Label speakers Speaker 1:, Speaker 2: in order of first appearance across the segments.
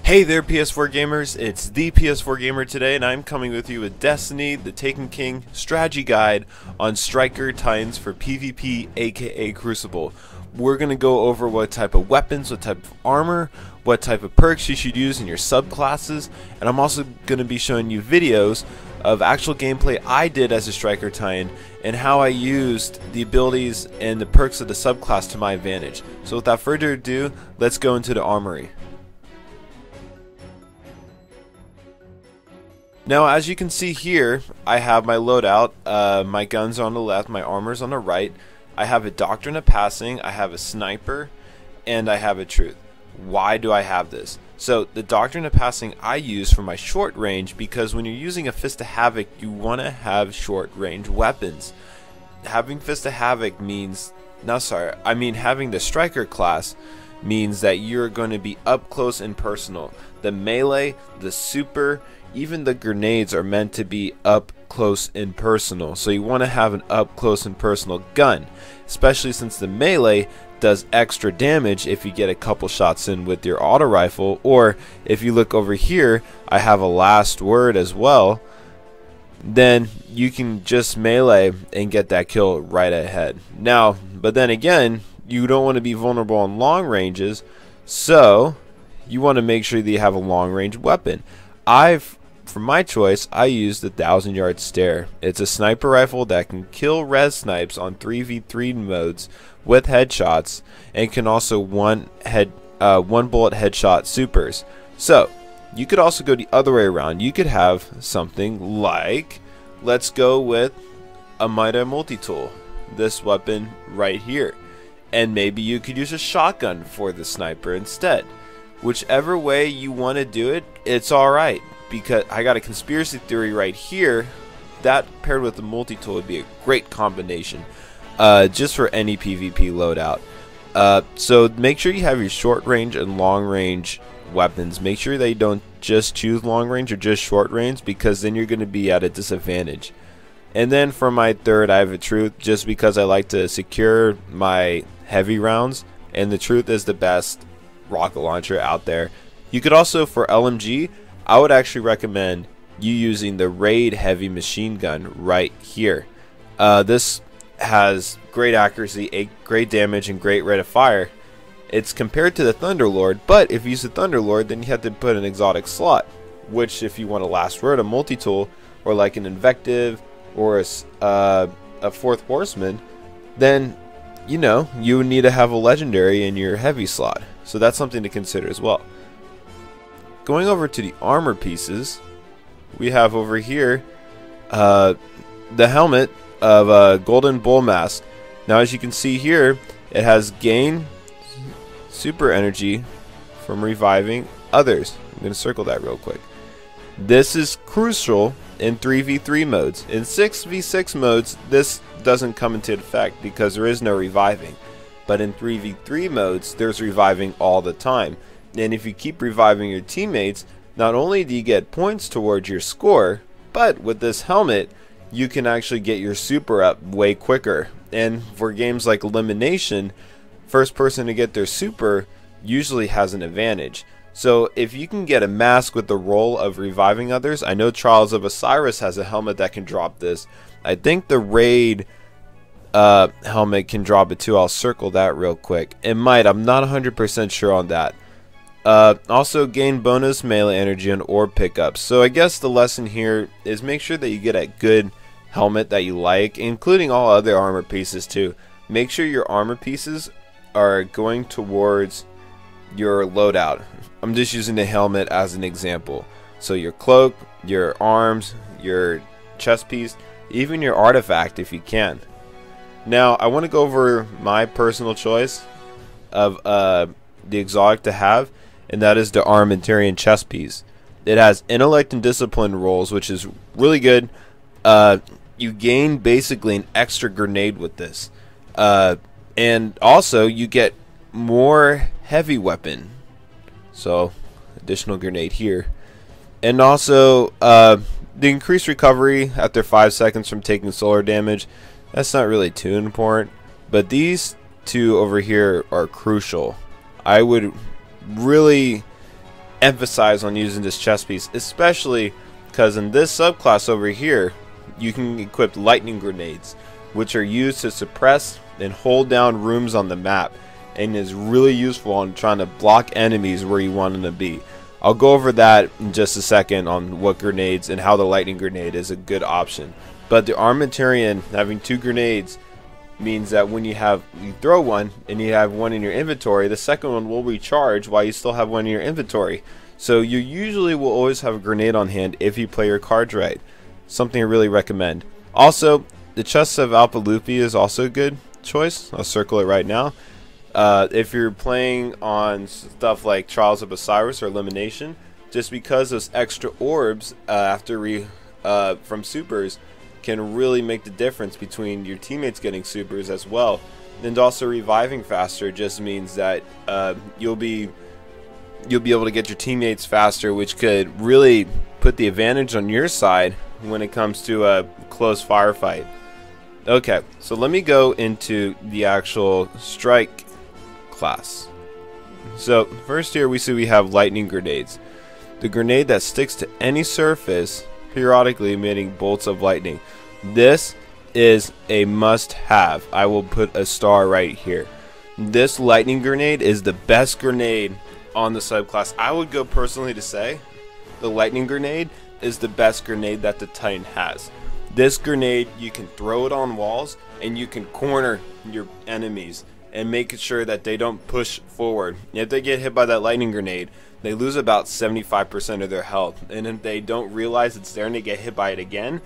Speaker 1: Hey there PS4 gamers, it's the PS4 Gamer today, and I'm coming with you with Destiny, the Taken King strategy guide on Striker Titans for PvP, aka Crucible. We're going to go over what type of weapons, what type of armor, what type of perks you should use in your subclasses, and I'm also going to be showing you videos of actual gameplay I did as a Striker Titan and how I used the abilities and the perks of the subclass to my advantage. So without further ado, let's go into the armory. Now, as you can see here, I have my loadout. My guns are on the left, my armor's on the right. I have a Doctrine of Passing, I have a Sniper, and I have a Truth. Why do I have this? So, the Doctrine of Passing I use for my short range because when you're using a Fist of Havoc, you want to have short range weapons. Having Fist of Havoc means, having the Striker class means that you're going to be up close and personal. The melee, the super, even the grenades are meant to be up close and personal, so you want to have an up close and personal gun, especially since the melee does extra damage if you get a couple shots in with your auto rifle. Or if you look over here, I have a last word as well, then you can just melee and get that kill right ahead. Now, but then again, you don't want to be vulnerable on long ranges, so you want to make sure that you have a long range weapon. For my choice, I used the 1,000-yard stare. It's a sniper rifle that can kill res snipes on 3v3 modes with headshots, and can also one bullet headshot supers. So you could also go the other way around. You could have something like, let's go with a Mida multi-tool, this weapon right here, and maybe you could use a shotgun for the sniper instead. Whichever way you want to do it, it's alright, because I got a conspiracy theory right here that paired with the multi-tool would be a great combination just for any PvP loadout. So make sure you have your short range and long range weapons. Make sure that you don't just choose long range or just short range, because then you're going to be at a disadvantage. And then for my third, I have a Truth, just because I like to secure my heavy rounds, and the Truth is the best rocket launcher out there. You could also, for LMG, I would actually recommend you using the Raid heavy machine gun right here. This has great accuracy, great damage, and great rate of fire. It's compared to the Thunderlord, but if you use the Thunderlord, then you have to put an exotic slot, which if you want a last word, a multi-tool, or like an Invective, or a Fourth Horseman, then you would need to have a legendary in your heavy slot. So that's something to consider as well. Going over to the armor pieces, we have over here the helmet of a golden bull mask. Now, as you can see here, it has gain super energy from reviving others. I'm going to circle that real quick. This is crucial in 3v3 modes. In 6v6 modes, this doesn't come into effect because there is no reviving. But in 3v3 modes, there's reviving all the time. And if you keep reviving your teammates, not only do you get points towards your score, but with this helmet, you can actually get your super up way quicker. And for games like Elimination, first person to get their super usually has an advantage. So if you can get a mask with the role of reviving others, I know Trials of Osiris has a helmet that can drop this. I think the Raid helmet can drop it too. I'll circle that real quick. It might, I'm not 100% sure on that. Also gain bonus melee energy on orb pickups. So I guess the lesson here is make sure that you get a good helmet that you like, including all other armor pieces too. Make sure your armor pieces are going towards your loadout. I'm just using the helmet as an example. So your cloak, your arms, your chest piece, even your artifact if you can. Now I want to go over my personal choice of the exotic to have, and that is the Armentarian chest piece. It has intellect and discipline rolls, which is really good. You gain basically an extra grenade with this, and also you get more heavy weapon, so additional grenade here, and also the increased recovery after 5 seconds from taking solar damage. That's not really too important, but these two over here are crucial. I would really emphasize on using this chest piece, especially because in this subclass over here, you can equip lightning grenades, which are used to suppress and hold down rooms on the map, and is really useful on trying to block enemies where you want them to be. I'll go over that in just a second on what grenades and how the lightning grenade is a good option. But the Armentarian having 2 grenades means that when you throw one and you have one in your inventory, the second one will recharge while you still have one in your inventory. So you usually will always have a grenade on hand if you play your cards right. Something I really recommend. Also, the Chest of Alpalupi is also a good choice. I'll circle it right now. If you're playing on stuff like Trials of Osiris or Elimination, just because those extra orbs from supers can really make the difference between your teammates getting supers as well. And also reviving faster just means that you'll be able to get your teammates faster, which could really put the advantage on your side when it comes to a close firefight. Okay, so let me go into the actual strike class. So first here we see we have lightning grenades. The grenade that sticks to any surface, periodically emitting bolts of lightning. This is a must-have. I will put a star right here. This lightning grenade is the best grenade on the subclass. I would go personally to say the lightning grenade is the best grenade that the Titan has. This grenade, you can throw it on walls and you can corner your enemies and make sure that they don't push forward. If they get hit by that lightning grenade, they lose about 75% of their health, and if they don't realize it's there and they get hit by it again,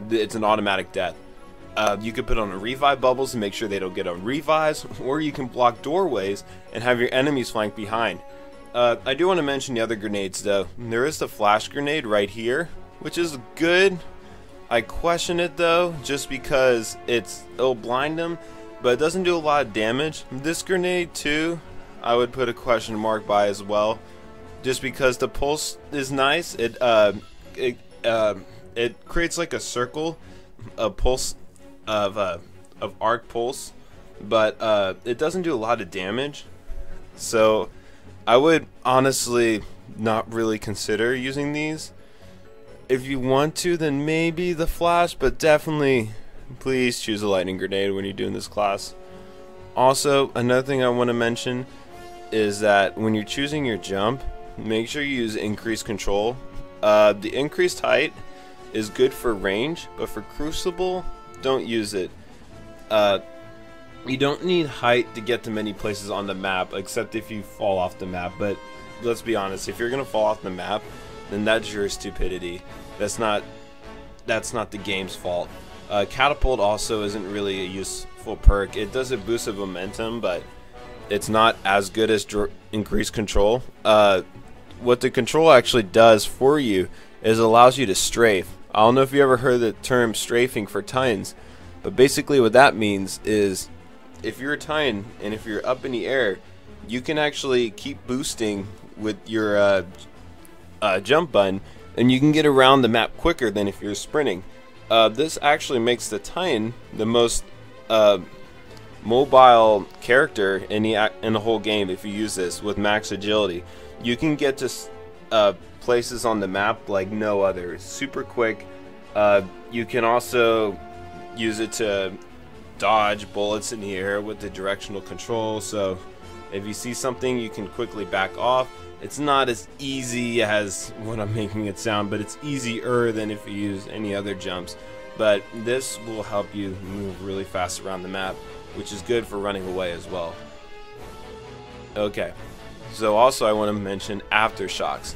Speaker 1: it's an automatic death. You could put on a revive bubbles and make sure they don't get on revives, or you can block doorways and have your enemies flank behind. I do want to mention the other grenades though. There is the flash grenade right here, which is good. I question it though, just because it'll blind them, but it doesn't do a lot of damage. This grenade too, I would put a question mark by as well, just because the pulse is nice. It creates like a circle, a pulse of arc pulse, but it doesn't do a lot of damage. So I would honestly not really consider using these. If you want to, then maybe the flash, but definitely please choose a lightning grenade when you're doing this class. Also, another thing I want to mention is that when you're choosing your jump, make sure you use increased control. The increased height is good for range, but for Crucible, don't use it. You don't need height to get to many places on the map, except if you fall off the map. But let's be honest, if you're gonna fall off the map, then that's your stupidity. That's not the game's fault. Catapult also isn't really a useful perk. It does a boost of momentum, but it's not as good as increased control. What the control actually does for you is it allows you to strafe. I don't know if you ever heard the term strafing for Titans, but basically what that means is if you're a Titan and if you're up in the air, you can actually keep boosting with your jump button, and you can get around the map quicker than if you're sprinting. This actually makes the Titan the most mobile character in the whole game. If you use this with max agility, you can get to places on the map like no other. It's super quick. You can also use it to dodge bullets in the air with the directional control, so if you see something you can quickly back off. It's not as easy as what I'm making it sound, but it's easier than if you use any other jumps. But this will help you move really fast around the map, which is good for running away as well. Okay, so also I want to mention aftershocks.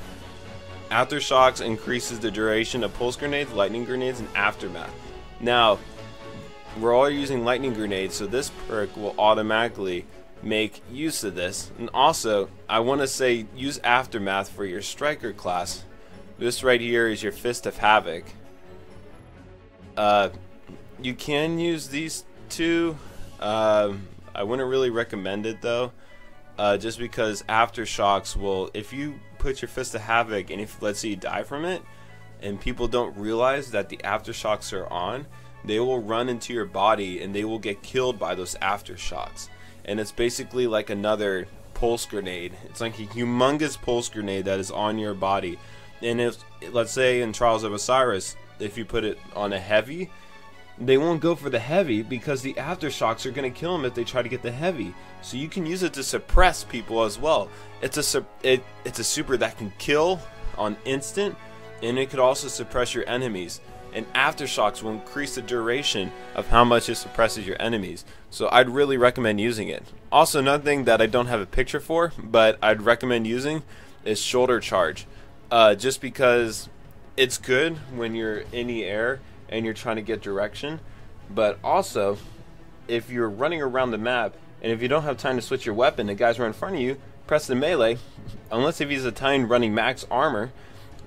Speaker 1: Aftershocks increases the duration of pulse grenades, lightning grenades, and aftermath. Now, we're all using lightning grenades, so this perk will automatically make use of this. And also, I want to say use aftermath for your striker class. This right here is your Fist of Havoc. You can use these two. I wouldn't really recommend it though, just because aftershocks will, if you put your Fist of Havoc and if let's say you die from it and people don't realize that the aftershocks are on, they will run into your body and they will get killed by those aftershocks. And it's basically like another pulse grenade. It's like a humongous pulse grenade that is on your body. And if, let's say in Trials of Osiris, if you put it on a heavy, they won't go for the heavy because the aftershocks are going to kill them if they try to get the heavy. So you can use it to suppress people as well. It's a super that can kill on instant, and it could also suppress your enemies. And aftershocks will increase the duration of how much it suppresses your enemies. So I'd really recommend using it. Also, another thing that I don't have a picture for, but I'd recommend using, is shoulder charge. Just because it's good when you're in the air and you're trying to get direction, but also if you're running around the map and if you don't have time to switch your weapon, the guys right in front of you, press the melee, unless if he's a Titan running max armor,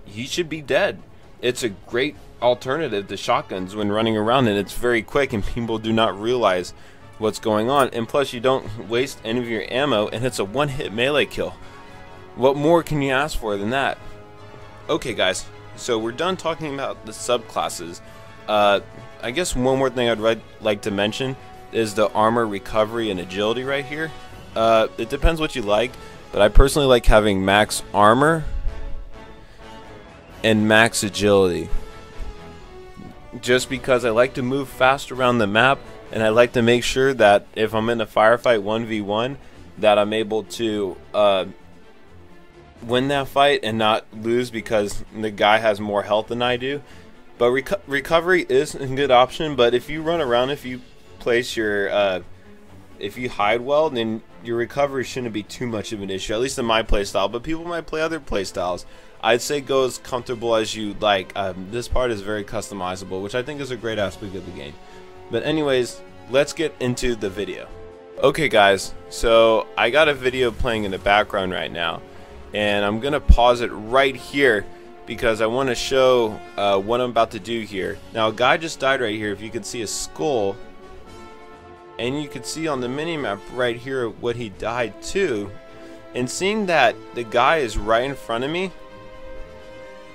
Speaker 1: he should be dead. It's a great alternative to shotguns when running around, and it's very quick and people do not realize what's going on, and plus you don't waste any of your ammo, and it's a one-hit melee kill. What more can you ask for than that? Okay guys, so we're done talking about the subclasses. I guess one more thing I'd like to mention is the armor recovery and agility right here. It depends what you like, but I personally like having max armor and max agility, just because I like to move fast around the map, and I like to make sure that if I'm in a firefight 1v1 that I'm able to win that fight and not lose because the guy has more health than I do. But recovery is a good option, but if you run around, if you place your if you hide well, then your recovery shouldn't be too much of an issue, at least in my playstyle, but people might play other playstyles. I'd say go as comfortable as you like. This part is very customizable, which I think is a great aspect of the game. But anyways, let's get into the video. Okay guys, so I got a video playing in the background right now, and I'm gonna pause it right here because I want to show what I'm about to do here. Now a guy just died right here. If you can see a skull, and you can see on the minimap right here what he died to, and seeing that the guy is right in front of me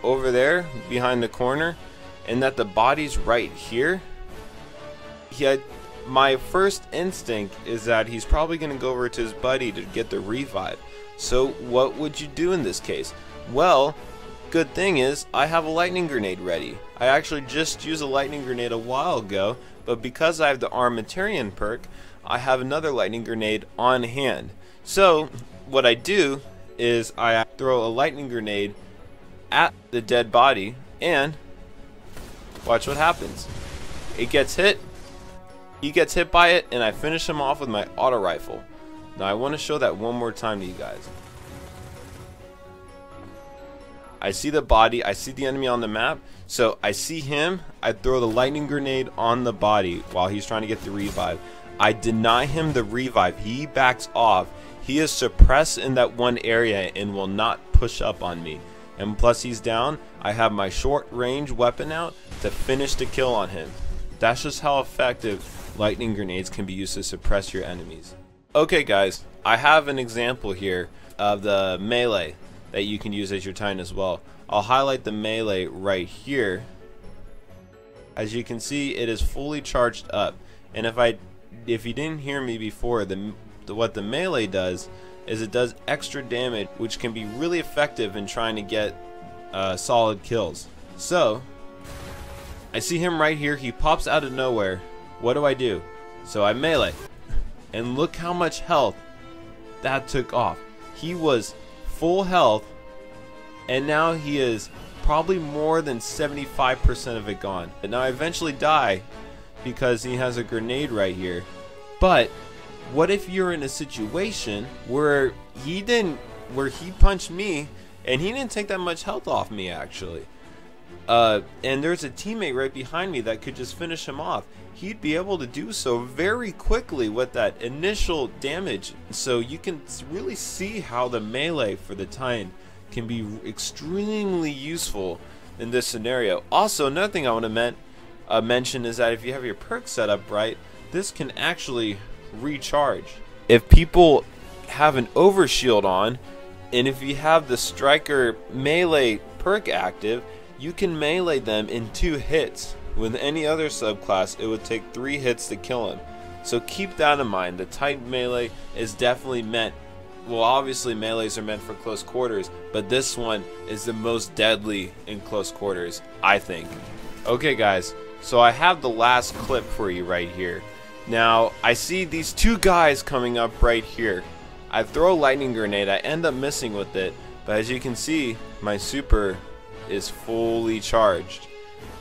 Speaker 1: over there behind the corner, and that the body's right here, my first instinct is that he's probably going to go over to his buddy to get the revive. So what would you do in this case? Well, good thing is I have a lightning grenade ready. I actually just used a lightning grenade a while ago, but because I have the Armatarian perk, I have another lightning grenade on hand. So what I do is I throw a lightning grenade at the dead body, and watch what happens. It gets hit, he gets hit by it, and I finish him off with my auto rifle. Now I want to show that one more time to you guys. I see the body, I see the enemy on the map, so I see him, I throw the lightning grenade on the body while he's trying to get the revive. I deny him the revive, he backs off, he is suppressed in that one area and will not push up on me. And plus he's down, I have my short range weapon out to finish the kill on him. That's just how effective lightning grenades can be used to suppress your enemies. Okay guys, I have an example here of the melee that you can use as your Titan as well. I'll highlight the melee right here. As you can see, it is fully charged up. And if you didn't hear me before, what the melee does is it does extra damage, which can be really effective in trying to get solid kills. So I see him right here, he pops out of nowhere. What do? So I melee, and look how much health that took off. He was full health, and now he is probably more than 75% of it gone. And now I eventually die because he has a grenade right here. But what if you're in a situation where he punched me and he didn't take that much health off me actually, and there's a teammate right behind me that could just finish him off? He'd be able to do so very quickly with that initial damage. So you can really see how the melee for the Titan can be extremely useful in this scenario. Also, another thing I want to mention is that if you have your perk set up right, this can actually recharge. If people have an overshield on, and if you have the striker melee perk active, you can melee them in 2 hits. With any other subclass, it would take 3 hits to kill him. So keep that in mind. The Titan melee is definitely meant well, obviously melees are meant for close quarters, but this one is the most deadly in close quarters, I think. Okay guys, so I have the last clip for you right here. Now, I see these two guys coming up right here. I throw a lightning grenade, I end up missing with it, but as you can see, my super is fully charged.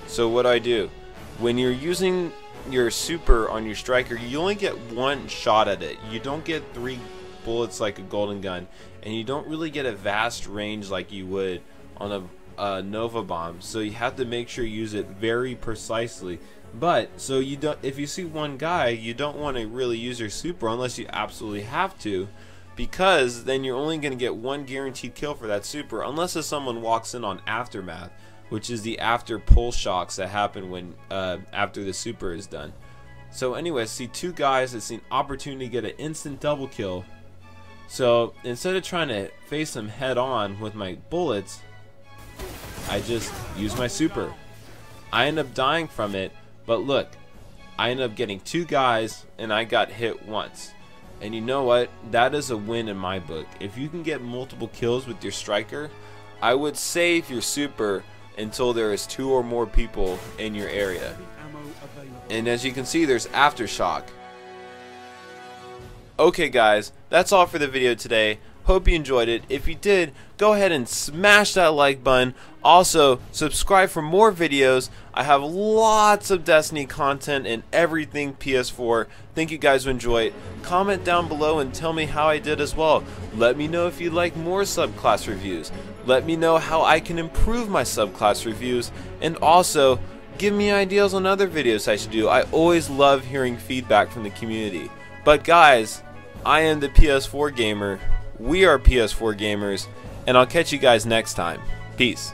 Speaker 1: So what do? When you're using your super on your striker, you only get one shot at it. You don't get 3 bullets like a golden gun, and you don't really get a vast range like you would on a Nova bomb. So you have to make sure you use it very precisely. But so you don't, if you see one guy, you don't want to really use your super unless you absolutely have to, because then you're only going to get one guaranteed kill for that super, unless if someone walks in on aftermath, which is the after pull shocks that happen when after the super is done. So anyway, I see two guys that see an opportunity to get an instant double kill. So instead of trying to face them head on with my bullets, I just use my super. I end up dying from it, but look, I end up getting 2 guys and I got hit once. And you know what? That is a win in my book. If you can get multiple kills with your striker, I would save your super until there is 2 or more people in your area. And as you can see, there's aftershock. Okay guys, that's all for the video today. Hope you enjoyed it. If you did, go ahead and smash that like button. Also, subscribe for more videos. I have lots of Destiny content and everything PS4. Think you guys will enjoy it. Comment down below and tell me how I did as well. Let me know if you'd like more subclass reviews. Let me know how I can improve my subclass reviews. And also, give me ideas on other videos I should do. I always love hearing feedback from the community. But guys, I am the PS4 gamer. We are PS4 gamers, and I'll catch you guys next time. Peace.